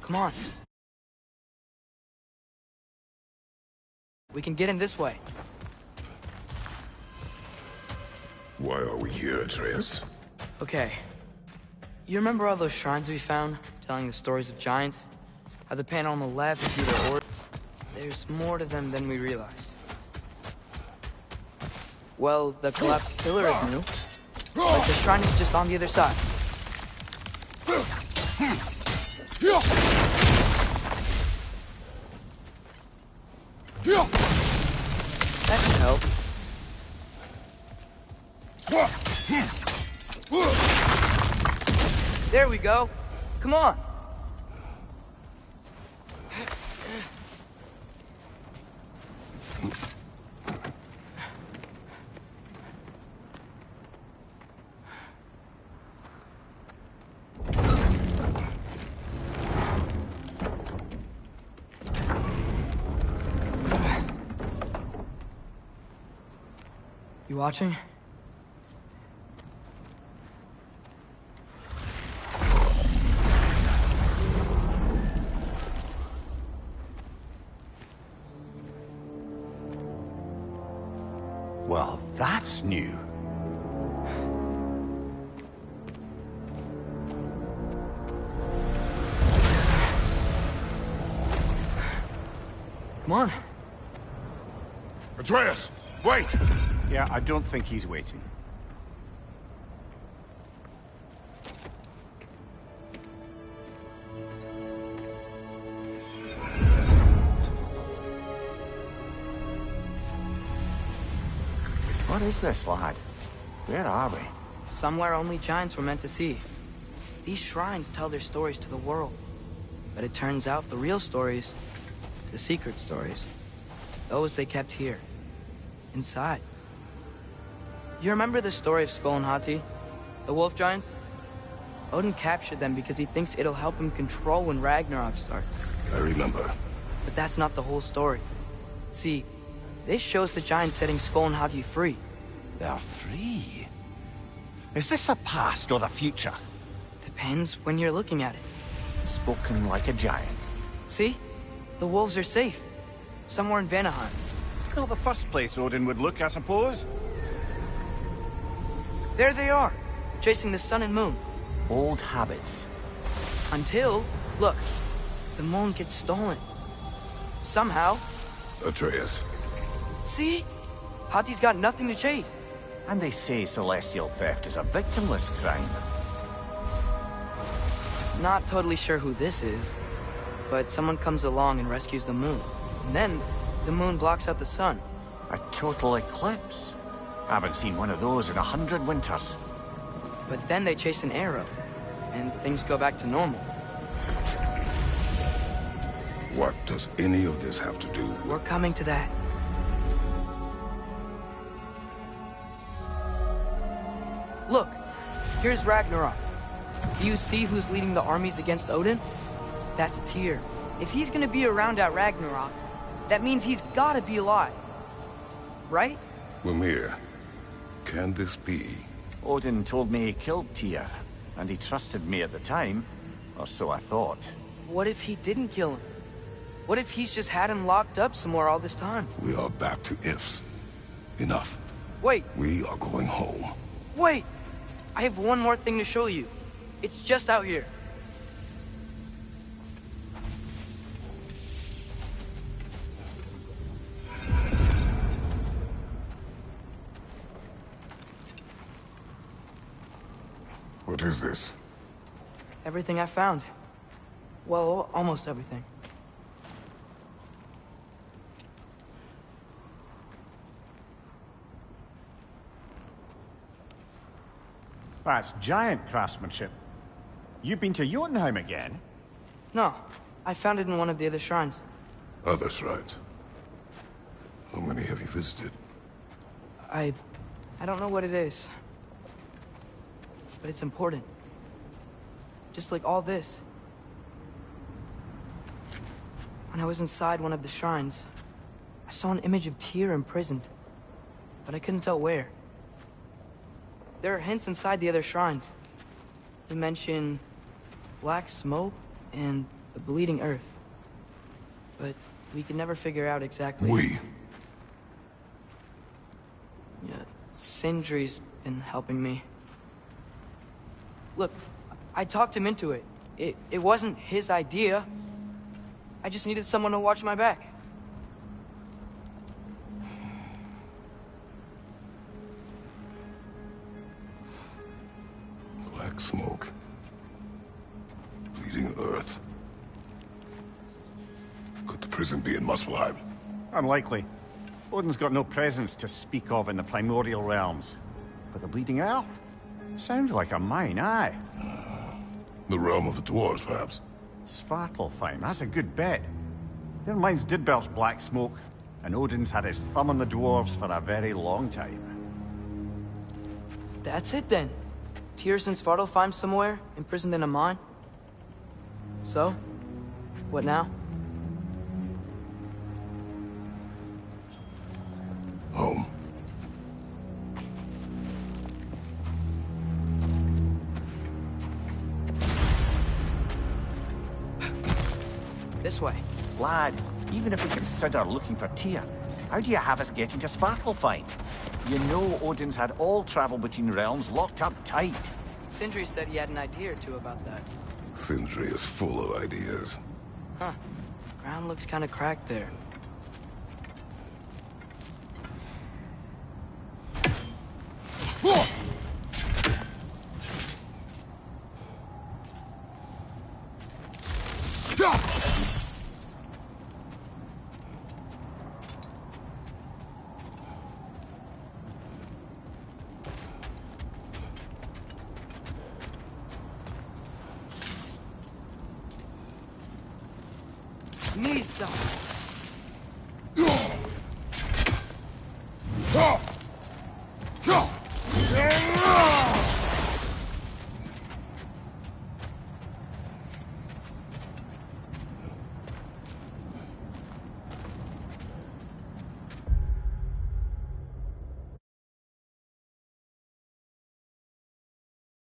Come on. We can get in this way. Why are we here, Atreus? Okay. You remember all those shrines we found, telling the stories of giants? How the panel on the left drew their order? There's more to them than we realized. Well, the collapsed pillar is new, but the shrine is just on the other side. That should help. There we go. Come on. You watching? Well, that's new. Come on. Atreus, wait! Yeah, I don't think he's waiting. What is this, lad? Where are we? Somewhere only giants were meant to see. These shrines tell their stories to the world. But it turns out the real stories, the secret stories, those they kept here, inside. You remember the story of Skull and Hati? The wolf giants? Odin captured them because he thinks it'll help him control when Ragnarok starts. I remember. But that's not the whole story. See, this shows the giants setting Skull and Hati free. They're free? Is this the past or the future? Depends when you're looking at it. Spoken like a giant. See? The wolves are safe. Somewhere in Vanaheim. Not the first place Odin would look, I suppose. There they are, chasing the sun and moon. Old habits. Until, look, the moon gets stolen. Somehow. Atreus. See? Hati's got nothing to chase. And they say celestial theft is a victimless crime. Not totally sure who this is, but someone comes along and rescues the moon. And then, the moon blocks out the sun. A total eclipse. I haven't seen one of those in 100 winters. But then they chase an arrow, and things go back to normal. What does any of this have to do with... We're coming to that. Look, here's Ragnarok. Do you see who's leading the armies against Odin? That's Tyr. If he's gonna be around at Ragnarok, that means he's gotta be alive. Right? Mimir, can this be? Odin told me he killed Tyr, and he trusted me at the time, or so I thought. What if he didn't kill him? What if he's just had him locked up somewhere all this time? We are back to ifs. Enough. Wait, We are going home. wait! I have one more thing to show you. It's just out here. What is this? Everything I found. Well, almost everything. That's giant craftsmanship. You've been to Jotunheim again? No, I found it in one of the other shrines. Other shrines. How many have you visited? I don't know what it is. But it's important. Just like all this. When I was inside one of the shrines, I saw an image of Tyr imprisoned. But I couldn't tell where. There are hints inside the other shrines. They mention black smoke and the bleeding earth. But we could never figure out exactly... We? Yeah, Sindri's been helping me. Look, I talked him into it. It wasn't his idea. I just needed someone to watch my back. Black smoke. Bleeding earth. Could the prison be in Muspelheim? Unlikely. Odin's got no presence to speak of in the primordial realms. But the Bleeding Earth? Sounds like a mine, aye. The realm of the dwarves, perhaps? Svartalfheim, that's a good bet. Their mines did belch black smoke, and Odin's had his thumb on the dwarves for a very long time. That's it then. Tyr's in Svartalfheim somewhere, imprisoned in a mine. So, what now? Home. This way. Lad, even if we consider looking for Tyr, how do you have us getting to Svartalfheim? You know Odin's had all travel between realms locked up tight. Sindri said he had an idea or two about that. Sindri is full of ideas. Huh. Ground looks kind of cracked there. Need some.